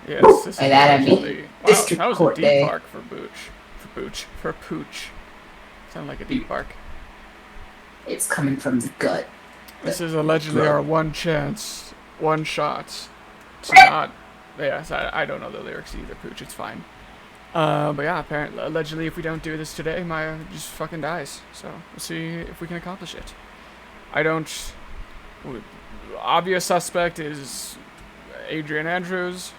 Yes, this By is that I mean allegedly... Wow, District that was Court a deep Day. bark for Booch. For Pooch. Sounded like a deep bark. It's coming from the gut. This is allegedly our one chance, one shot to not... Yes, I don't know the lyrics either, Pooch, it's fine. But yeah, apparently, allegedly, if we don't do this today, Maya just fucking dies. So, we'll see if we can accomplish it. I don't... Obvious suspect is Adrian Andrews,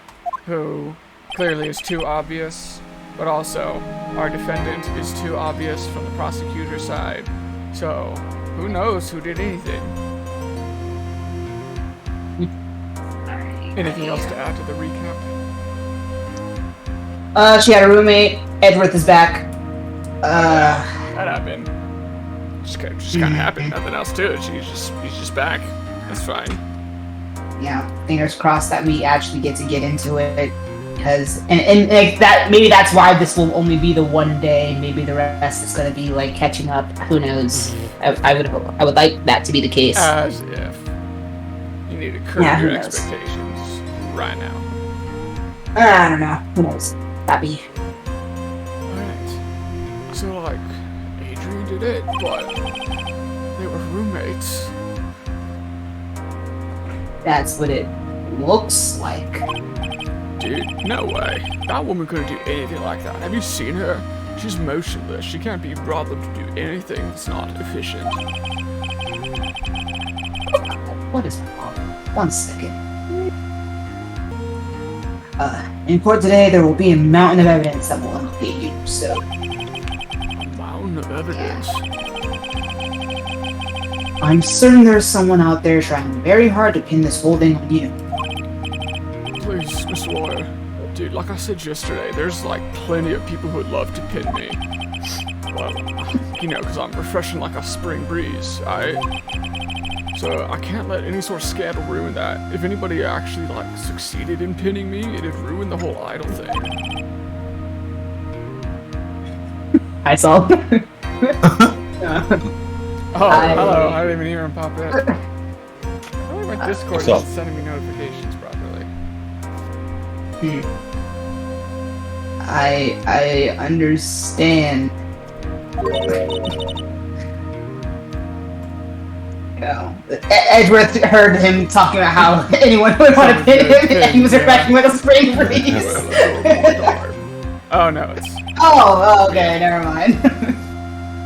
who clearly is too obvious, but also our defendant is too obvious from the prosecutor's side. So, who knows who did anything? Anything else to add to the recap? She had a roommate. Edgeworth is back. That happened. Just kind of happened. Nothing else to it. He's just back. That's fine. Yeah, fingers crossed that we actually get into it, because and like that, maybe that's why this will only be the one day. Maybe the rest is gonna be like catching up. Who knows? I would like that to be the case. As if you need to curb your expectations right now. I don't know. Who knows? Happy. Alright. So like Adrian did it, but they were roommates. That's what it looks like. Dude, no way. That woman couldn't do anything like that. Have you seen her? She's motionless. She can't be bothered to do anything that's not efficient. What is wrong? 1 second. In court today, there will be a mountain of evidence that will implicate you, so... A mountain of evidence? I'm certain there's someone out there trying very hard to pin this whole thing on you. Please, Miss Lawyer. Dude, like I said yesterday, there's like plenty of people who'd love to pin me. Well, you know, because I'm refreshing like a spring breeze. So I can't let any sort of scandal ruin that. If anybody actually like succeeded in pinning me, it'd ruin the whole idol thing. Hi, Saul. Oh, hello. I didn't even hear him pop in. I feel like my Discord isn't sending me notifications properly. I understand. No. Edgeworth heard him talking about how anyone would want to pin him, and he was refreshing with a spring breeze. Oh no, it's... Oh, okay, never mind.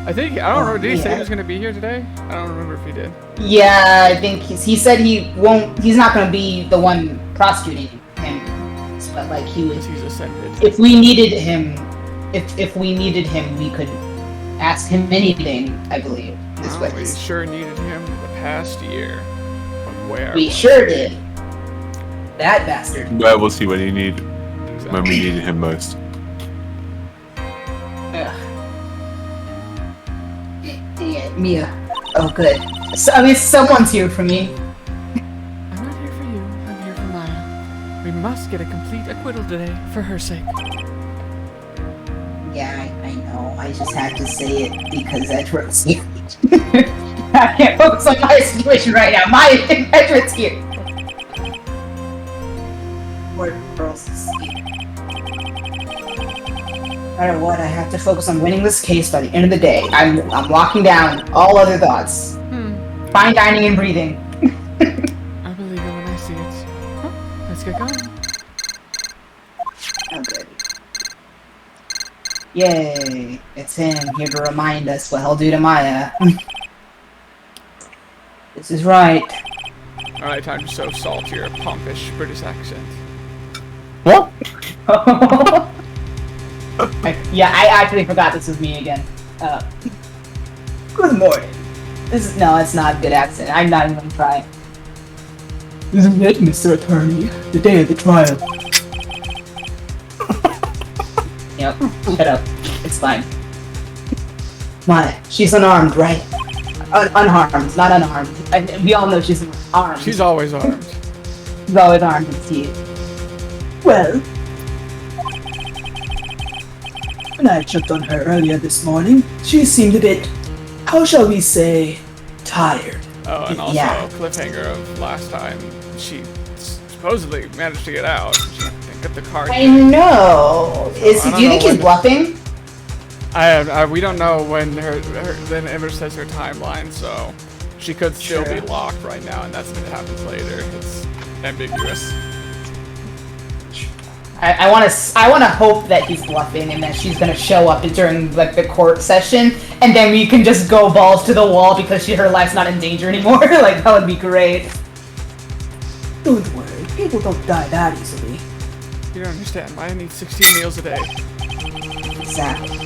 I don't remember, did he say he was gonna be here today? I don't remember if he did. Yeah, I think he said he's not gonna be the one prosecuting him. But like he's ascended. If we needed him, if we needed him, we could ask him anything, I believe. We sure needed him the past year. But where? We sure did. That bastard. Well, we'll see when we needed him most. Mia. Oh, good. So, I mean, someone's here for me. I'm not here for you. I'm here for Maya. We must get a complete acquittal today, for her sake. Yeah, I know. I just had to say it because Edward's here. I can't focus on my situation right now. Edward's here. Word girls is here. No matter what, I have to focus on winning this case by the end of the day. I'm locking down all other thoughts. Fine dining and breathing. I believe it when I see it. Huh? Let's get going. Oh, good. Yay! It's him, here to remind us what he'll do to Maya. This is right. Alright, time to show Salt your pompish British accent. What? Yeah, I actually forgot this was me again. Good morning. No, it's not a good accent. I'm not even gonna try. Isn't it, Mr. Attorney? The day of the trial. Yep, shut up. It's fine. Maya, she's unarmed, right? Unharmed, not unarmed. We all know she's armed. She's always armed. She's always armed with teeth. Well, when I checked on her earlier this morning, she seemed a bit, how shall we say, tired. Oh, and also cliffhanger of last time. She supposedly managed to get out. She, I think, get the card. I know. So, Do you think he's bluffing? We don't know when then image says her timeline, so she could still be locked right now, and that's when it happens later. It's ambiguous. I want to hope that he's bluffing and that she's gonna show up during like the court session, and then we can just go balls to the wall because her life's not in danger anymore. Like that would be great. Don't worry, people don't die that easily. You don't understand. I need 16 meals a day. Exactly.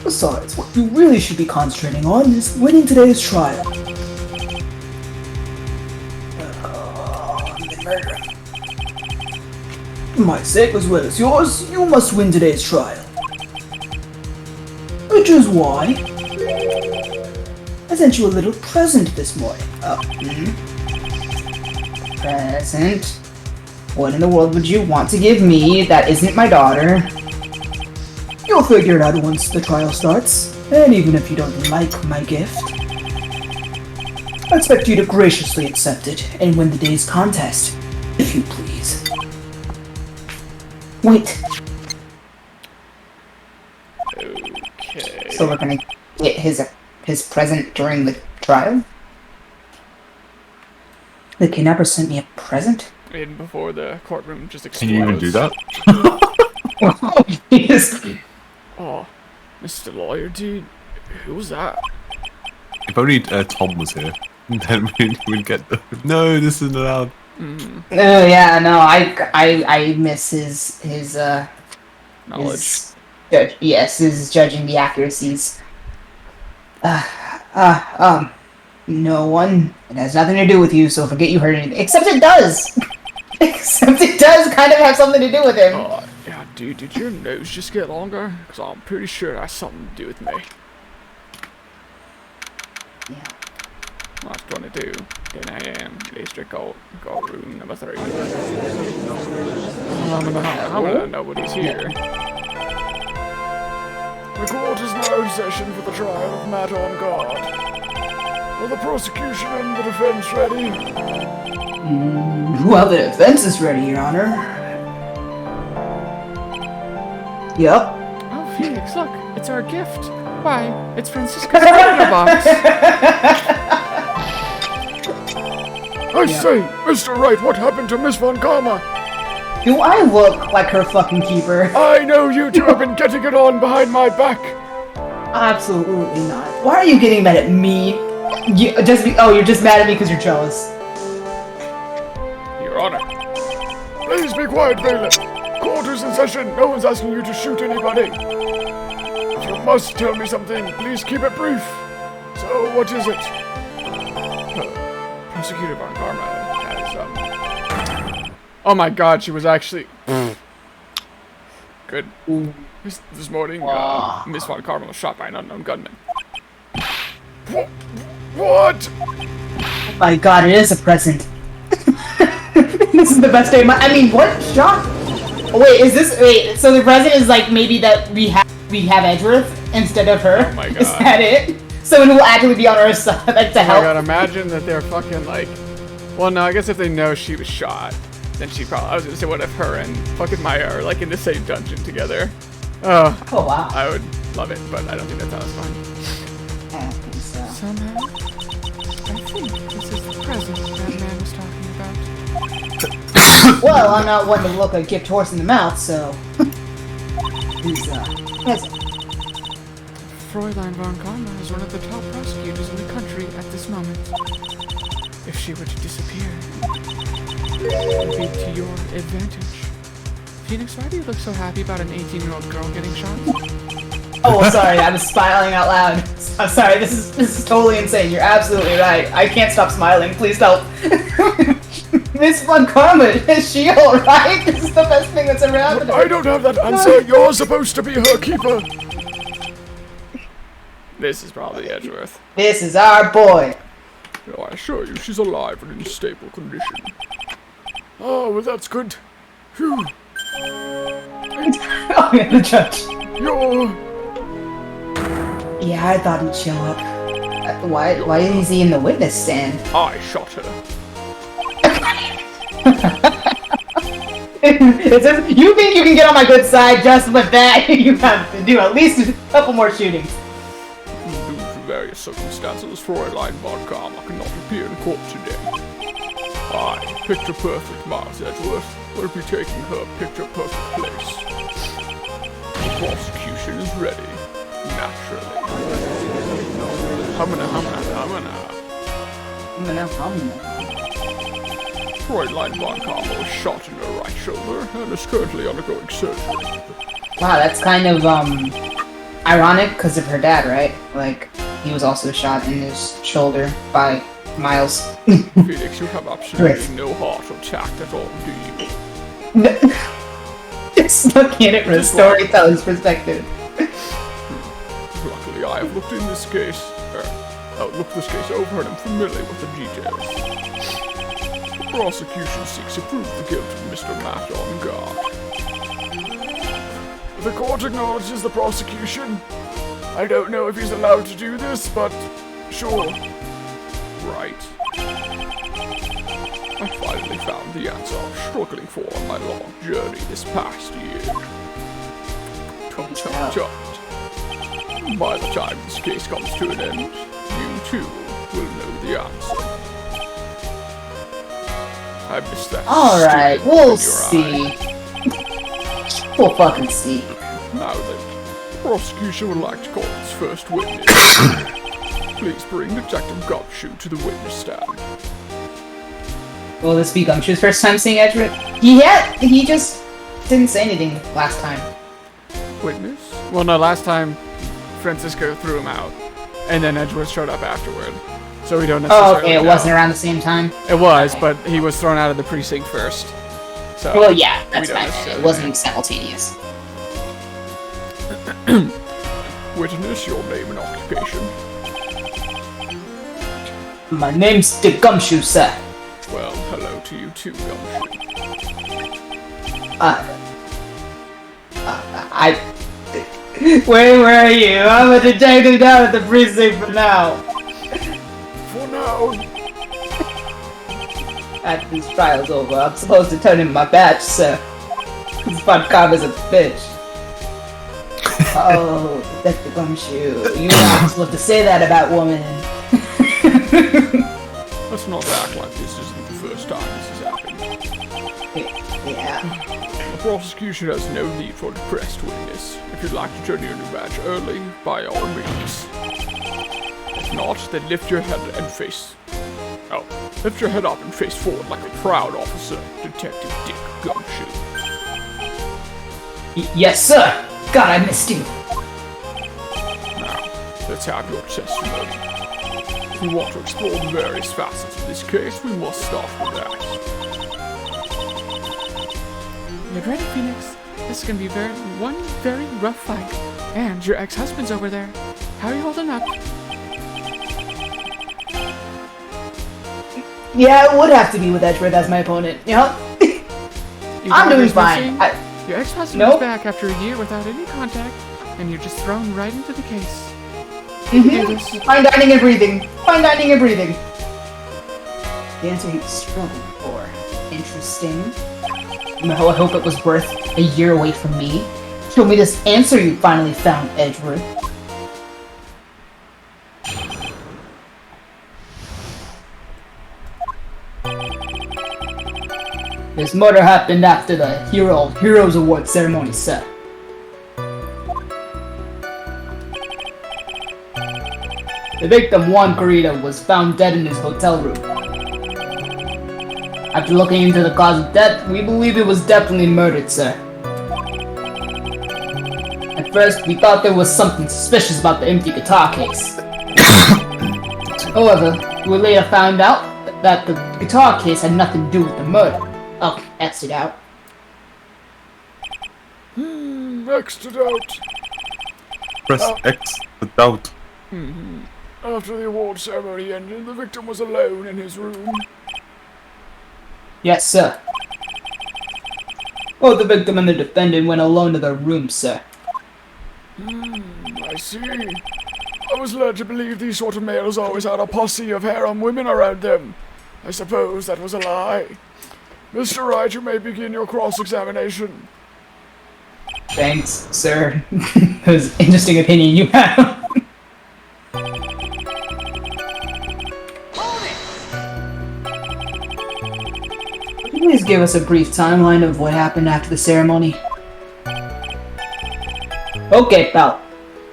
Besides, what you really should be concentrating on is winning today's trial. The murderer. For my sake as well as yours, you must win today's trial. Which is why I sent you a little present this morning. Present? What in the world would you want to give me that isn't my daughter? You'll figure it out once the trial starts, and even if you don't like my gift, I expect you to graciously accept it and win the day's contest, if you please. Wait. Okay. So we're gonna get his present during the trial? The kidnapper sent me a present? Even before the courtroom just explodes. Can you even do that? Oh, yes. Oh, Mr. Lawyer, dude, who was that? If only Tom was here, then we'd get the... No, this isn't allowed. Mm, Oh yeah, no, I miss his knowledge. his judging the accuracies. No one. It has nothing to do with you, so forget you heard anything. Except it does. Except it does kind of have something to do with him. Yeah, dude, did your nose just get longer? Because I'm pretty sure it has something to do with me. Yeah. What's 22, 10 a.m., District Court, room number 3. How would I know what he's here? The court is now in session for the trial of matter on guard. Are the prosecution and the defense ready? Well, the defense is ready, Your Honor. Yep. Oh, Phoenix, look, it's our gift. Why, it's Francisco's dinner box. I say, Mr. Wright, what happened to Miss Von Karma? Do I look like her fucking keeper? I know you two have been getting it on behind my back. Absolutely not. Why are you getting mad at me? You're just mad at me because you're jealous. Your Honor. Please be quiet, bailiff. Court is in session. No one's asking you to shoot anybody. If you must tell me something, please keep it brief. So, what is it? Prosecutor Von Karma has, Oh my god, she was actually... Good. This morning, Miss Von Karma was shot by an unknown gunman. What? Oh my god, it is a present. This is the best day of my... I mean, what shot? Wait, is this... Wait, so the present is like maybe that we have Edgeworth instead of her? Oh my god. Is that it? Someone who will actually be on our side, like, to help? Oh my god, imagine that they're fucking like... Well, no, I guess if they know she was shot, then she probably... I was gonna say, what if her and fucking Maya are like in the same dungeon together? Oh, wow. I would love it, but I don't think that's how it's fun. I don't think so. Somehow, I think this is the present that man was talking about. Well, I'm not one to look a gift horse in the mouth, so... He's, present. Fräulein Von Karma is one of the top prosecutors in the country at this moment. If she were to disappear, it would be to your advantage. Phoenix, why do you look so happy about an 18-year-old girl getting shot? Oh, sorry, I was smiling out loud. I'm sorry, this is totally insane. You're absolutely right. I can't stop smiling. Please help. Miss Von Karma, is she alright? This is the best thing that's ever happened to her. I don't have that answer. You're supposed to be her keeper. This is probably Edgeworth. This is our boy. No, I assure you, she's alive and in stable condition. Oh, well, that's good. Phew. Oh, yeah, the judge. You're... Yeah, I thought he'd show up. Why is he in the witness stand? I shot her. It's just, you think you can get on my good side just with that? You have to do at least a couple more shootings. Due to various circumstances, Fräulein von Karma cannot appear in court today. I, Picture Perfect Miles Edgeworth, will be taking her Picture Perfect place. The prosecution is ready. Naturally. Humana. Fräulein von Karma was shot in her right shoulder and is currently undergoing surgery. Wow, that's kind of ironic because of her dad, right? Like he was also shot in his shoulder by Miles. Felix, you have absolutely no heart or tact at all, do you? Just looking at it from a storyteller's perspective. Luckily, I have looked this case over and am familiar with the details. The prosecution seeks to prove the guilt of Mr. Matt on guard. The court acknowledges the prosecution. I don't know if he's allowed to do this, but sure. Right. I finally found the answer I was struggling for on my long journey this past year. Tut. By the time this case comes to an end, you too will know the answer. I missed that. Alright, we'll see. We'll fucking see. Now then, the prosecution would like to call its first witness. Please bring Detective Gumshoe to the witness stand. Will this be Gumshoe's first time seeing Edgeworth? He just didn't say anything last time. Witness? Well, no, last time Francisco threw him out, and then Edgeworth showed up afterward. So we don't necessarily Oh, okay, it know. wasn't around the same time? It was, but he was thrown out of the precinct first. So Well, yeah, that's we don't fine. It necessarily wasn't simultaneous. Witness, your name and occupation. My name's the Gumshoe, sir. Well, hello to you too, Gumshoe. Where were you? I'm a detective down at the precinct for now. For now, After this trial's over, I'm supposed to turn in my badge, sir. This Vodka a bitch. Oh, Detective Gumshoe, you're not supposed to say that about women. let's not act like this isn't the first time this has happened. Yeah. The prosecution has no need for a depressed witness. If you'd like to turn in your badge early, by all means. If not, then lift your head up and face forward like a proud officer, Detective Dick Gumshoe. Yes, sir. God, I missed you. Now, let's have your testimony. If we want to explore the various facets of this case, we must start with that. Get ready, Phoenix. This is gonna be one very rough fight. And your ex-husband's over there. How are you holding up? Yeah, it would have to be with Edgeworth as my opponent. You know? I'm doing fine. Your ex-husband Nope. is back after a year without any contact, and you're just thrown right into the case. Fine dining and breathing. Fine dining and breathing. The answer he was struggling for. Interesting. Well, I hope it was worth a year away from me. Show me this answer you finally found, Edgeworth. This murder happened after the Heroes Award ceremony, sir. The victim, Juan Corrida, was found dead in his hotel room. After looking into the cause of death, we believe it was definitely murdered, sir. At first, we thought there was something suspicious about the empty guitar case. However, we later found out that the guitar case had nothing to do with the murder. Oh, X it out. X'd it out. Press X for doubt. After the award ceremony ended, the victim was alone in his room. Yes, sir. Both the victim and the defendant went alone to their room, sir. I see. I was led to believe these sort of males always had a posse of harem women around them. I suppose that was a lie. Mr. Wright, you may begin your cross-examination. Thanks, sir. That was an interesting opinion you have. Could you please give us a brief timeline of what happened after the ceremony? Okay, pal.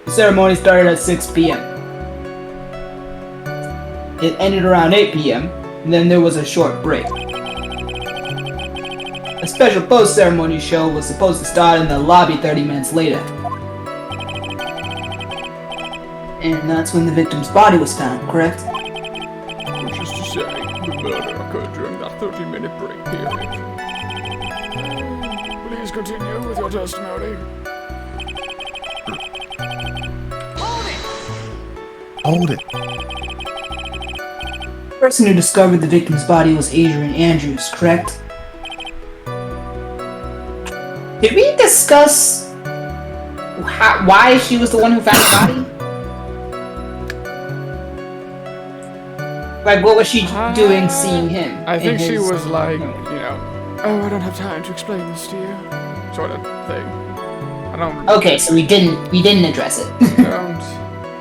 The ceremony started at 6 p.m. It ended around 8 p.m., and then there was a short break. A special post-ceremony show was supposed to start in the lobby 30 minutes later. And that's when the victim's body was found, correct? Which is to say, the murder occurred during that 30-minute break period. Please continue with your testimony. Hold it. The person who discovered the victim's body was Adrian Andrews, correct? Did we discuss why she was the one who found the body? Like, what was she doing seeing him? I think she his- was like, you know, oh, I don't have time to explain this to you, sort of thing. I don't. Okay, so we didn't address it. don't.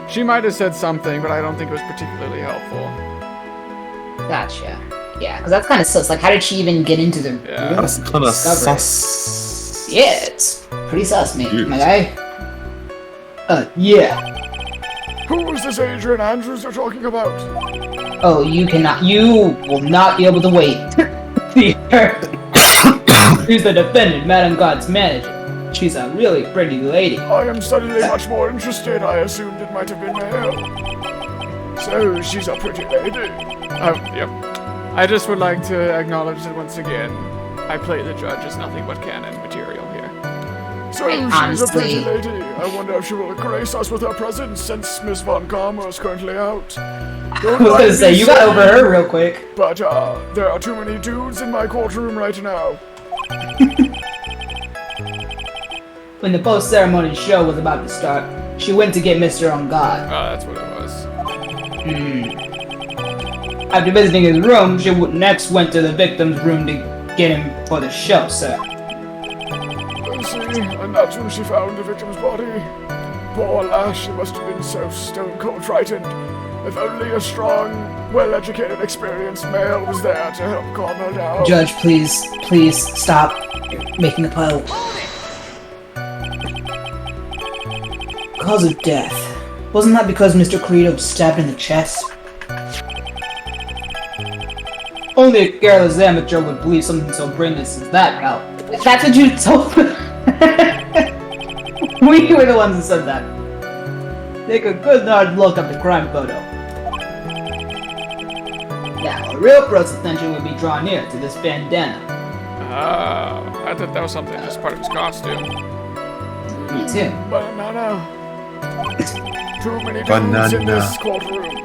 She might have said something, but I don't think it was particularly helpful. Gotcha. Yeah, because that's kind of sus. Like, how did she even get into the Yeah. room? That's kind of Discover it? sus. Yeah, it's pretty sus, mate, Yes. my guy. Yeah. Who is this Adrian Andrews you're talking about? Oh, you will not be able to wait. She's the defendant, Madame God's manager. She's a really pretty lady. I am suddenly much more interested. I assumed it might have been male. So, she's a pretty lady. Yep. I just would like to acknowledge that once again, I play the judge as nothing but canon material here. So, Hey, she's a pretty honestly. lady. I wonder if she will grace us with her presence since Miss Von Karma is currently out. I was gonna say, you got over her real quick. But, there are too many dudes in my courtroom right now. When the post-ceremony show was about to start, she went to get Mr. On God. That's what it was. After visiting his room, she next went to the victim's room to get him for the show, sir. I see, and that's when she found the victim's body. Poor lass, she must have been so stone-cold frightened. If only a strong, well-educated, experienced male was there to help calm her down. Judge, please stop making the pile. Cause of death. Wasn't that because Mr. Credo was stabbed in the chest? Only a careless amateur would believe something so brainless as that, pal. That's what you told me. We were the ones that said that. Take a good hard look at the crime photo. Now, a real close attention would be drawn here to this bandana. I thought that was something that's part of his costume. Me too. Banana. Too many dudes Banana. in this courtroom.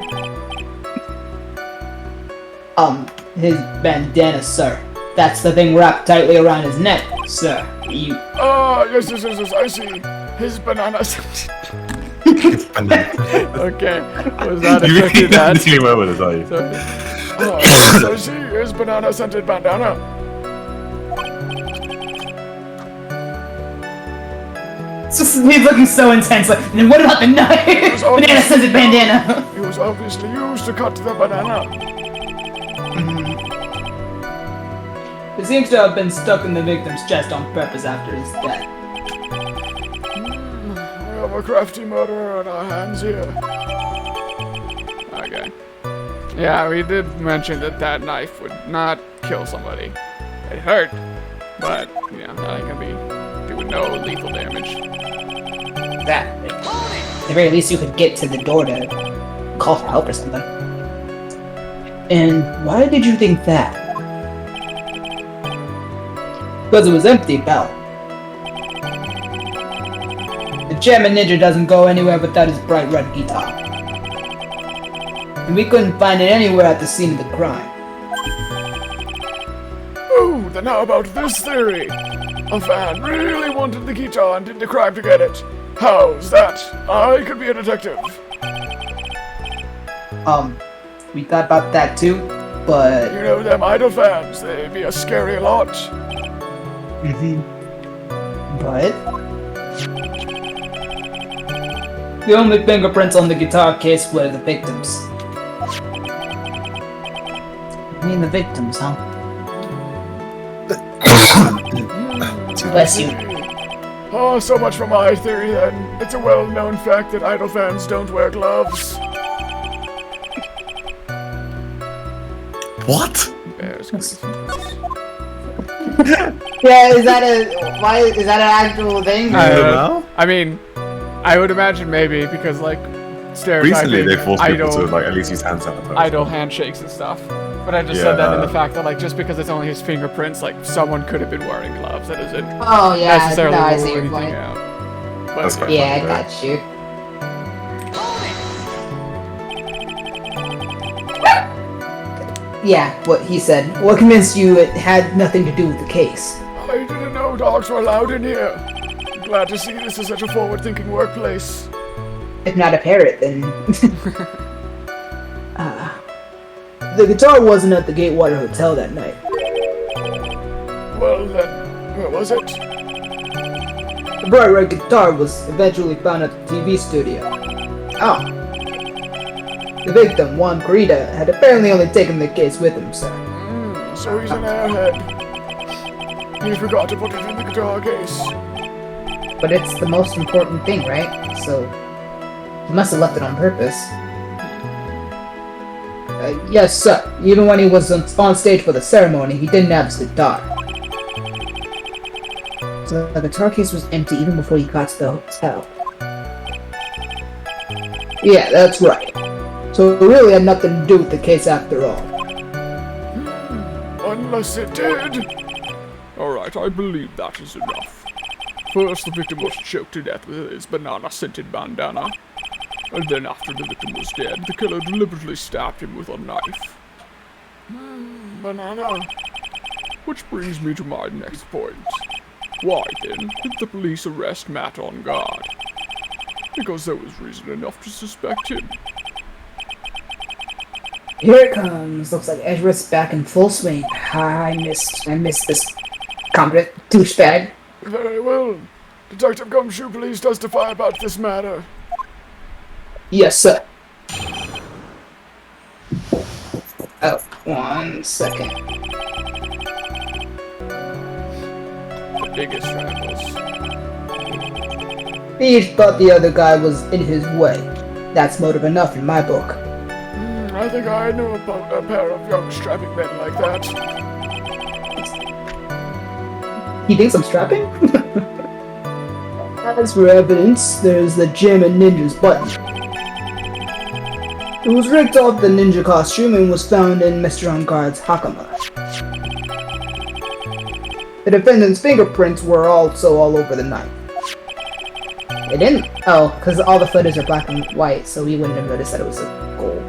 His bandana, sir. That's the thing wrapped tightly around his neck, sir. You. Ah, yes, I see. His banana scented. Okay, was that You exactly really that? didn't remember this, are you? Sorry. Oh, yes, I see. His banana scented bandana. It's just, he's looking so intense. Like, and then what about the knife? Banana scented bandana. It was obviously used to cut the banana. It seems to have been stuck in the victim's chest on purpose after his death. We have a crafty murderer on our hands here. Okay. Yeah, we did mention that that knife would not kill somebody. It hurt, but, you know, that can be doing no lethal damage. That. At the very least, you could get to the door to call for help or something. And why did you think that? Because it was empty, pal. The Chairman Ninja doesn't go anywhere without his bright red guitar. And we couldn't find it anywhere at the scene of the crime. Oh, then how about this theory? A fan really wanted the guitar and did the crime to get it. How's that? I could be a detective. We thought about that too, but You know them idol fans, they be a scary lot. but the only fingerprints on the guitar case were the victims. I mean, the victims, huh? Bless you. Oh, so much for my theory then. It's a well-known fact that idol fans don't wear gloves. What? Bears crazy. Yeah, is that an actual thing? I don't know. know. I mean, I would imagine maybe because like stereotyping Recently, they forced people to idol, like at least use hand sanitizer. idol handshakes and stuff. But I just said that in the Yeah. fact that like just because it's only his fingerprints, like someone could have been wearing gloves. That isn't Oh yeah, necessarily no, I rule see your anything point. out. That's But quite Yeah, I funny, right? got you. Yeah, what he said. What convinced you it had nothing to do with the case? I didn't know dogs were allowed in here. Glad to see this is such a forward-thinking workplace. If not a parrot, then The guitar wasn't at the Gatewater Hotel that night. Well then, where was it? The bright red guitar was eventually found at the TV studio. oh, The victim, Juan Corrida, had apparently only taken the case with him, sir. So he's an airhead. He forgot to put it in the guitar case. but it's the most important thing, right? So he must have left it on purpose. Yes, sir. Even when he was on stage for the ceremony, he didn't have his guitar. So the guitar case was empty even before he got to the hotel. Yeah, that's right. So it really had nothing to do with the case after all. Unless it did. alright, I believe that is enough. First, the victim was choked to death with his banana-scented bandana. And then after the victim was dead, the killer deliberately stabbed him with a knife. Banana. Which brings me to my next point. Why, then, did the police arrest Matt on guard? Because there was reason enough to suspect him. Here it comes. Looks like Ezra's back in full swing. I missed this competent douchebag. Very well. Detective Gumshoe, please testify about this matter. Yes, sir. Oh, 1 second. The biggest rivals. He each thought the other guy was in his way. That's motive enough in my book. I think I know a pair of young strapping men like that. He thinks I'm strapping? As for evidence, there's the Jim and Ninja's button. It was ripped off the ninja costume and was found in Mr. On-Guard's hakama. The defendant's fingerprints were also all over the knife. It didn't. Oh, because all the footage are black and white, so we wouldn't have noticed that it was a gold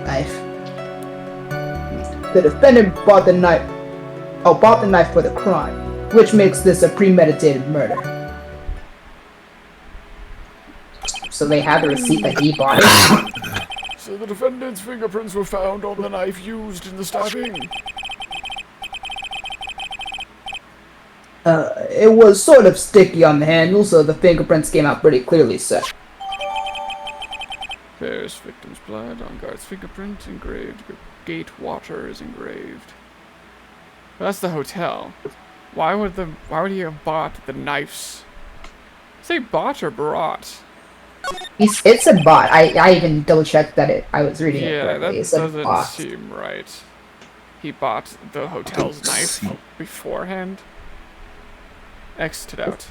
knife. The defendant bought the knife for the crime, which makes this a premeditated murder. So they had the receipt that he bought it. So the defendant's fingerprints were found on the knife used in the stabbing. It was sort of sticky on the handle, so the fingerprints came out pretty clearly, sir. There's victim's blood, on guard's fingerprint engraved, gate water is engraved. That's the hotel. Why would he have bought the knives? Say bought or brought? It said bought. I even double checked that I was reading it Yeah, correctly. that It said doesn't bought. seem right. He bought the hotel's knife beforehand. X'd it out.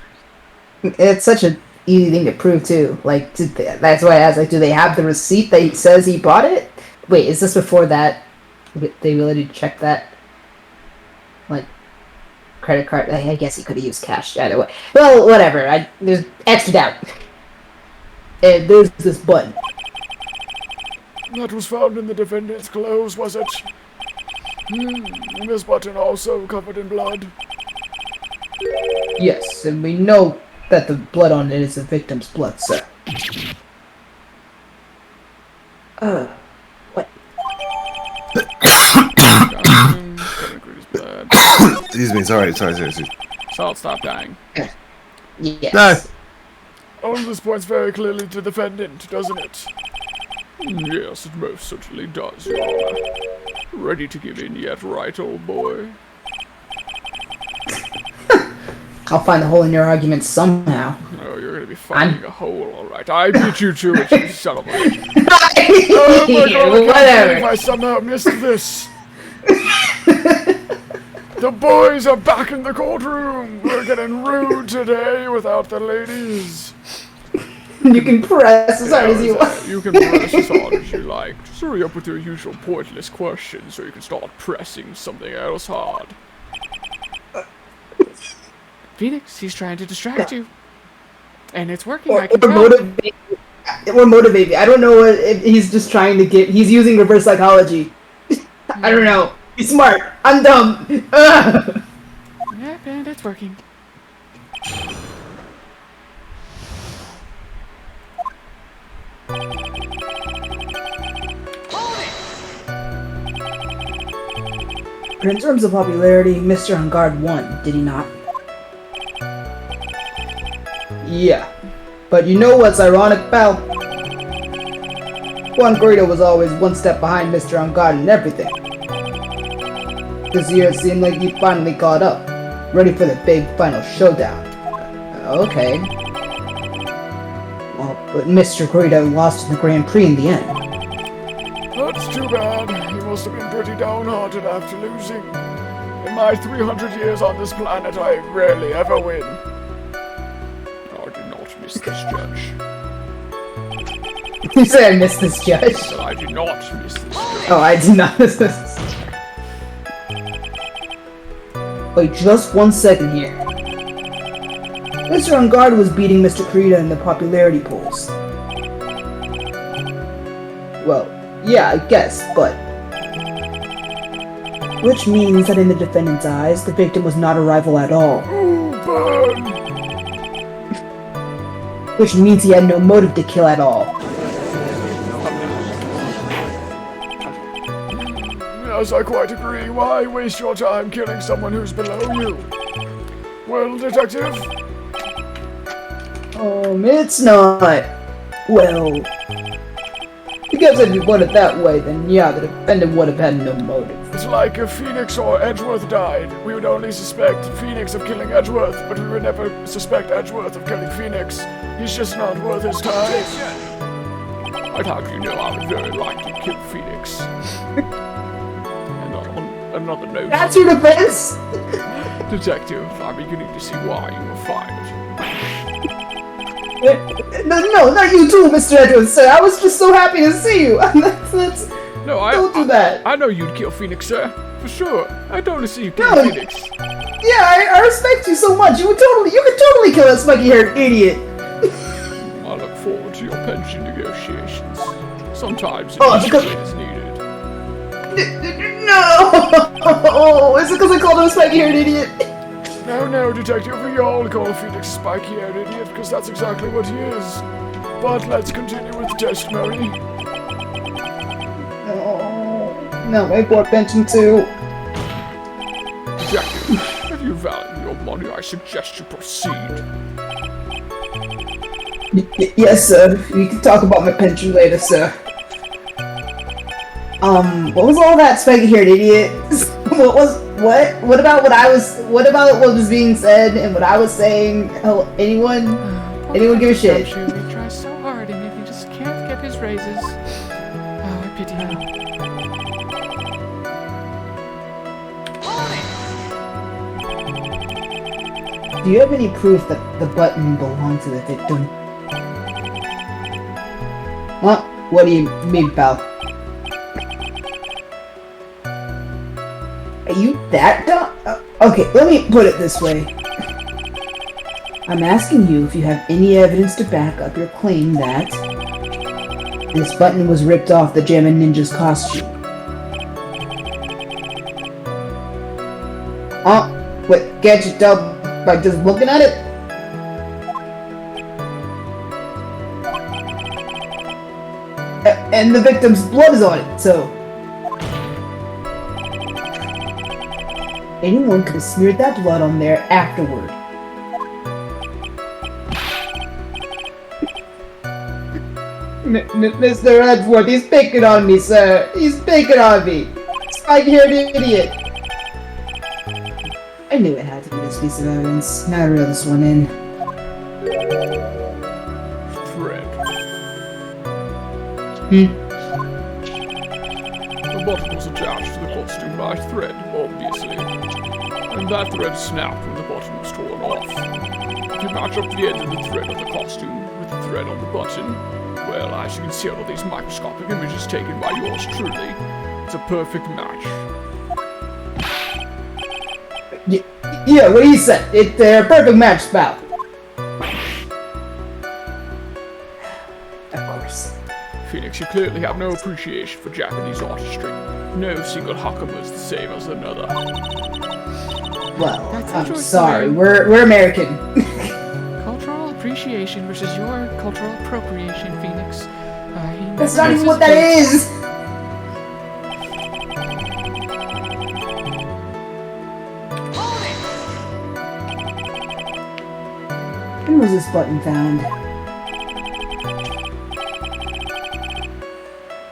It's such an easy thing to prove too. Like, that's why I asked. Like, do they have the receipt that he says he bought it? Wait, is this before that? The ability to check that, like, credit card. I guess he could have used cash. Either way. Well, whatever. There's X'd it out. And there's this button. That was found in the defendant's clothes, was it? And this button also covered in blood. Yes, and we know that the blood on it is the victim's blood, sir. What? Excuse me, sorry. Salt, stop dying. Yes. No! All of this points very clearly to the defendant, doesn't it? Yes, it most certainly does, Your Honor. Ready to give in yet, right, old boy? I'll find a hole in your argument somehow. Oh, you're gonna be finding a hole, alright. I beat you to it, you son of a... Oh my god, I can't Whatever. believe I somehow missed this. The boys are back in the courtroom. We're getting rude today without the ladies. You can press as hard as you want. You can press as hard as you like. Just hurry up with your usual pointless questions so you can start pressing something else hard. Phoenix, he's trying to distract you. And it's working, I can tell. Motivate me. I don't know if he's just trying to get. He's using reverse psychology. I don't know. He's smart. I'm dumb. Ugh. Yeah, and it's working. But in terms of popularity, Mr. On Guard won, did he not? Yeah. But you know what's ironic, pal? Juan Guido was always one step behind Mr. On Guard and everything. This year it seemed like he finally caught up, ready for the big final showdown. Okay. Well, but Mr. Guido lost in the Grand Prix in the end. That's too bad. He must have been pretty downhearted after losing. In my 300 years on this planet, I rarely ever win. I did not miss this, Judge. You said I missed this, Judge. But I did not miss this, Judge. Oh, I did not miss this. Wait, just 1 second here. Mr. On Guard was beating Mr. Kurita in the popularity polls. Well, yeah, I guess, but... Which means that in the defendant's eyes, the victim was not a rival at all. Ooh, burn! Which means he had no motive to kill at all. Yes, I quite agree. Why waste your time killing someone who's below you? Well, detective? It's not. Well... Because if you put it that way, then yeah, the defendant would have had no motive. It's like if Phoenix or Edgeworth died. We would only suspect Phoenix of killing Edgeworth, but we would never suspect Edgeworth of killing Phoenix. He's just not worth his time. I'd have you know I would very likely kill Phoenix. And on another note, That's your defense? Detective, I'm beginning to see why you were fired. No, not you too, Mr. Edwards, sir. I was just so happy to see you. That's No, don't do that. I know you'd kill Phoenix, sir. For sure. I don't want to see you kill No. Phoenix. Yeah, I respect you so much. You could totally kill that spiky-haired idiot. I look forward to your pension negotiations. Sometimes Oh, it because- is needed. No! Is it because I called him a spiky-haired idiot? No, detective, we all call Phoenix a spiky-haired idiot because that's exactly what he is. But let's continue with the testimony. No, my poor pension too. Detective, if you value your money, I suggest you proceed. Yes, sir. We can talk about my pension later, sir. What was all that spiky-haired idiot? What about what was being said and what I was saying? Oh, anyone give a shit? He tries so hard and yet he just can't get his raises. Oh, I pity him. Do you have any proof that the button belonged to the victim? What do you mean, pal? Are you that dumb? Okay, let me put it this way. I'm asking you if you have any evidence to back up your claim that this button was ripped off the Jammin' Ninja's costume. What, can't you tell by just looking at it? And the victim's blood is on it, so... anyone could have smeared that blood on there afterward. Mr. Edward, he's picking on me, sir. He's picking on me. Spike-haired idiot. I knew it had to be this piece of evidence. Now I reel this one in. Thread. The bottom was attached to the costume by thread, obviously. And that thread snapped when the button was torn off. If you match up the end of the thread on the costume with the thread on the button, well, as you can see on all these microscopic images taken by yours truly, it's a perfect match. Yeah, what he said. It's a perfect match, Spout. Of course. Phoenix, you clearly have no appreciation for Japanese artistry. No single hakama is the same as another. Well, That's I'm interesting. sorry. We're American. Cultural appreciation versus your cultural appropriation, Phoenix. That's not even what that is. When was this button found?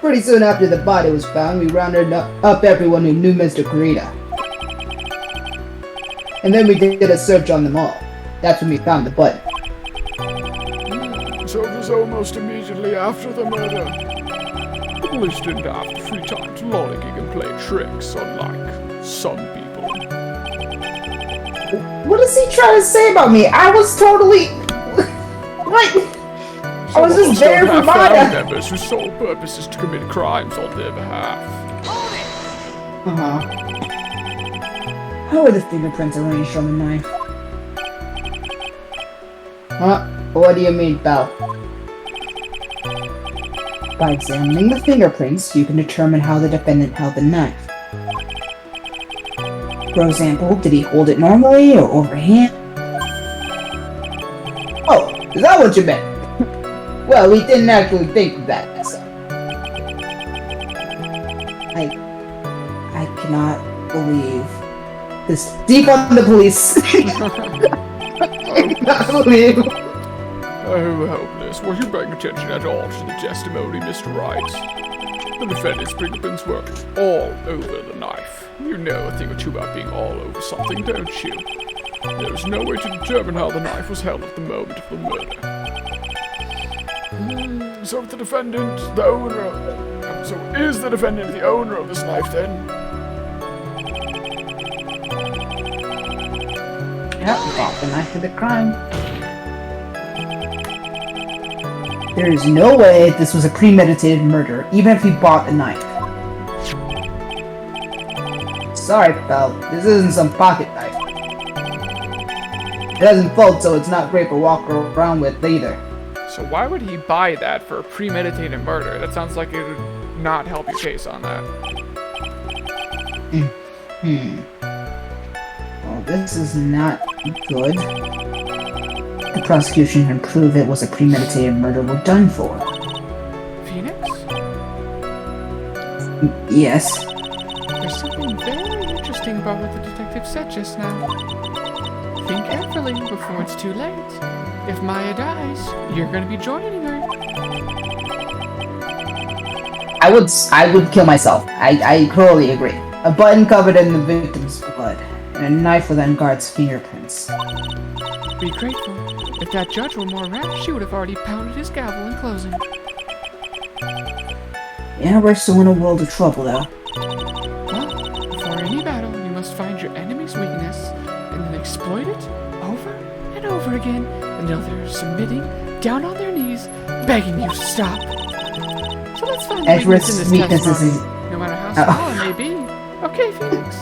Pretty soon after the body was found, we rounded up everyone who knew Mr. Kurita. And then we did a search on them all. That's when we found the button. So it was almost immediately after the murder. The police didn't have free time to lollygig and play tricks, unlike some people. What is he trying to say about me? I was totally... What? I was just there for family Maya. members whose sole purpose is to commit crimes on their behalf. Uh-huh. How are the fingerprints arranged on the knife? Huh? What do you mean, pal? By examining the fingerprints, you can determine how the defendant held the knife. For example, did he hold it normally or overhand? Oh, is that what you meant? Well, we didn't actually think of that, so... I cannot believe this. Defund the police! I cannot believe... Oh, helpless. Were you paying attention at all to the testimony, Mr. Wright? The defendant's fingerprints were all over the knife. You know a thing or two about being all over something, don't you? There is no way to determine how the knife was held at the moment of the murder. So if the defendant, the owner... So is the defendant the owner of this knife, then? Yep, bought the knife for the crime. There is no way this was a premeditated murder, even if he bought the knife. Sorry, pal. This isn't some pocket knife. It doesn't fold, so it's not great for walking around with either. So why would he buy that for a premeditated murder? That sounds like it would not help your case on that. Well, this is not good. The prosecution can prove it was a premeditated murder we're done for. Phoenix? Yes. There's something very interesting about what the detective said just now. Think carefully before it's too late. If Maya dies, you're gonna be joining her. I would kill myself. I totally agree. A button covered in the victim's blood, and a knife with Engarde's fingerprints. Be grateful. If that judge were more rash, she would have already pounded his gavel in closing. Yeah, we're still in a world of trouble, though. Well, before any battle, you must find your enemy's weakness, and then exploit it over and over again until they're submitting, down on their knees, begging you to stop. So let's find the weakness in this testimony, no matter how small it may be. Okay, Phoenix.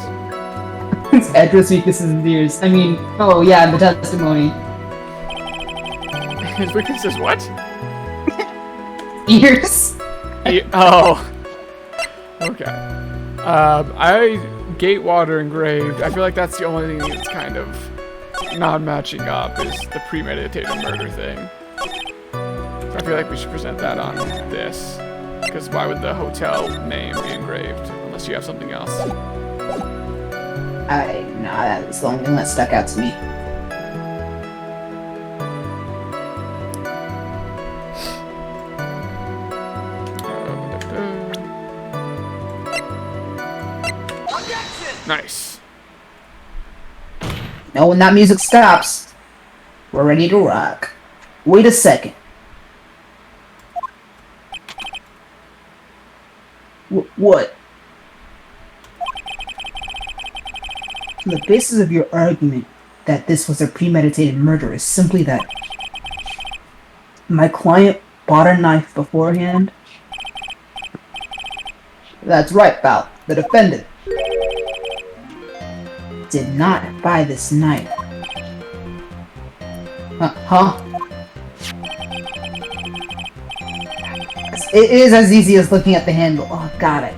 It's Edward's weaknesses and ears. I mean, oh yeah, the testimony. His weakness is what? Ears? Oh. Okay. Gatewater engraved. I feel like that's the only thing that's kind of not matching up is the premeditated murder thing. So I feel like we should present that on this. Because why would the hotel name be engraved? Unless you have something else. That was the only thing that stuck out to me. Nice. No, when that music stops, we're ready to rock. Wait a second. What? The basis of your argument that this was a premeditated murder is simply that my client bought a knife beforehand? That's right, pal. The defendant did not buy this knife. Huh? It is as easy as looking at the handle. Oh, got it.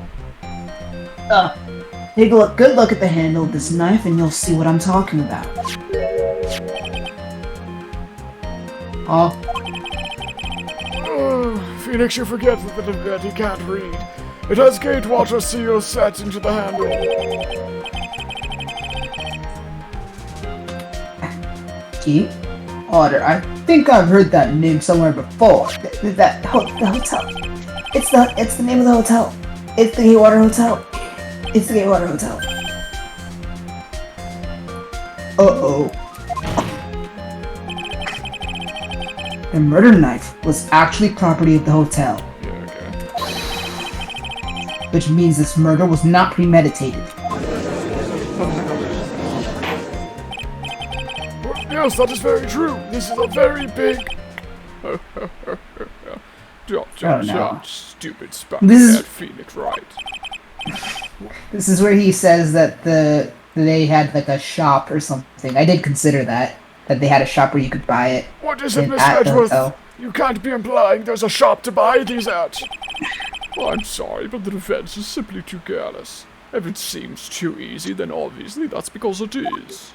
Take a look. Good look at the handle of this knife, and you'll see what I'm talking about. Oh, Oh, Phoenix, you forget that he can't read. It has Gatewater seal set into the handle. Key Order. I think I've heard that name somewhere before. The hotel. It's the name of the hotel. It's the Gatewater Hotel. It's the Gatewater Hotel. Uh-oh. The murder knife was actually property of the hotel, Yeah, okay. which means this murder was not premeditated. Well, yes, that is very true. This is a very big... no. Stupid spam This is- at Phoenix, right? This is where he says that they had like a shop or something. I did consider that they had a shop where you could buy it. What is it, Miss at the Edgeworth? hotel. You can't be implying there's a shop to buy these at. I'm sorry, but the defense is simply too careless. If it seems too easy, then obviously that's because it is.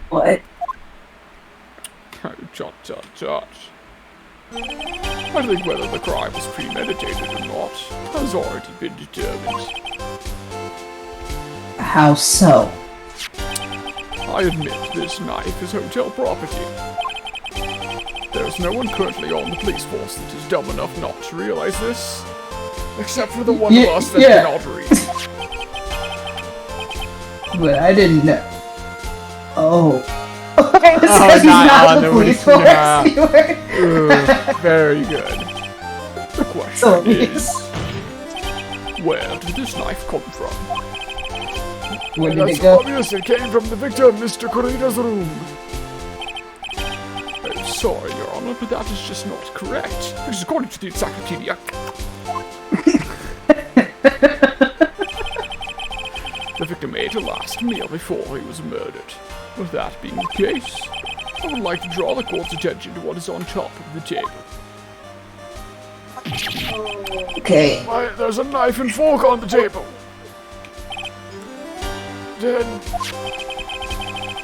What? Tut. I think whether the crime was premeditated or not has already been determined. How so? I admit this knife is hotel property. There's no one currently on the police force that is dumb enough not to realize this. Except for the one of us that cannot read. But I didn't know. Oh. Oh, He's not on the the police police- force. yeah. You were- Very good. The question So is, where did this knife come from? Where did That's it go? obvious. It came from the victim, Mr. Corrida's room. Oh, sorry, Your Honor, but that is just not correct. Because according to the encyclopedia, the victim ate a last meal before he was murdered. With that being the case, I would like to draw the court's attention to what is on top of the table. Okay. Why, there's a knife and fork on the table. Then,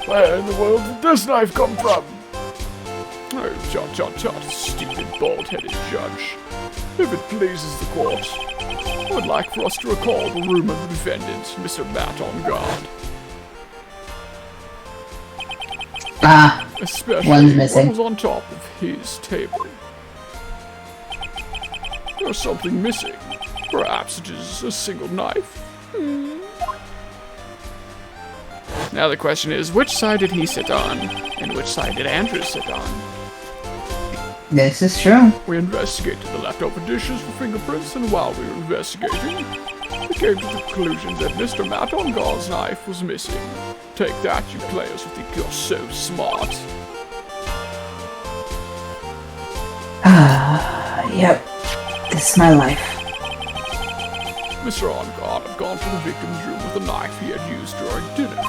where in the world did this knife come from? Oh, tut, stupid bald-headed judge. If it pleases the court, I would like for us to recall the room of the defendant, Mr. Matt on guard. Especially one's what missing. was on top of his table. There's something missing. Perhaps it is a single knife. Now the question is, which side did he sit on, and which side did Andrew sit on? This is true. We investigated the leftover dishes for fingerprints, and while we were investigating, we came to the conclusion that Mr. Matt on guard's knife was missing. Take that, you players who think you're so smart. Yep. This is my life. Mr. Onguard had gone to the victim's room with a knife he had used during dinner.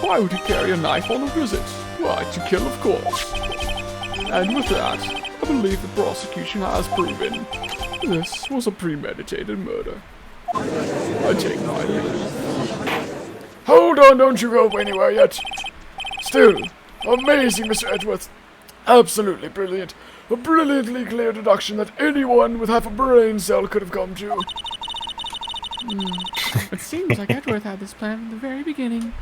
Why would he carry a knife on a visit? Why, to kill, of course. And with that, I believe the prosecution has proven this was a premeditated murder. I take my leave. Hold on, don't you go anywhere yet. Still, amazing, Mr. Edgeworth. Absolutely brilliant. A brilliantly clear deduction that anyone with half a brain cell could have come to. It seems like Edward had this plan from the very beginning.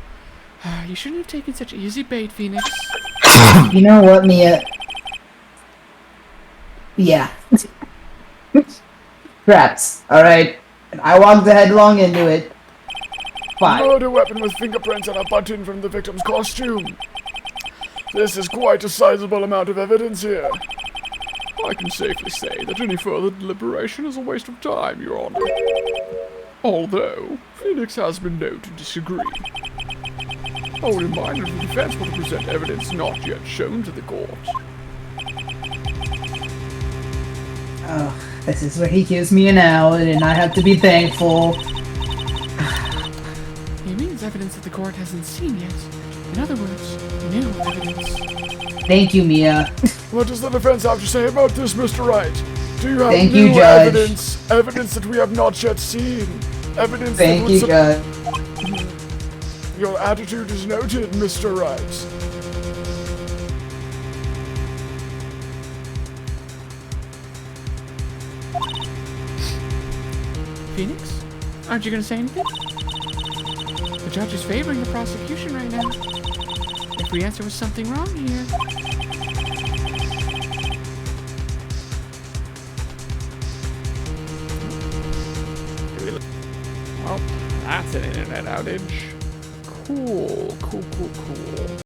You shouldn't have taken such easy bait, Phoenix. You know what, Mia? Yeah. Perhaps. Alright. I walked headlong into it. Fine. Murder weapon with fingerprints and a button from the victim's costume. This is quite a sizable amount of evidence here. I can safely say that any further deliberation is a waste of time, Your Honor. Although, Phoenix has been known to disagree. I would remind that the defense will present evidence not yet shown to the court. Oh, this is where he gives me an L, and I have to be thankful. He means evidence that the court hasn't seen yet. In other words, new evidence. Thank you, Mia. What does the defense have to say about this, Mr. Wright? Do you have Thank new you, Judge. evidence? Evidence that we have not yet seen? Evidence Thank that you, would Judge. Your attitude is noted, Mr. Wright. Phoenix? Aren't you gonna say anything? The judge is favoring the prosecution right now. If we answer with something wrong here. Well, that's an internet outage. Cool.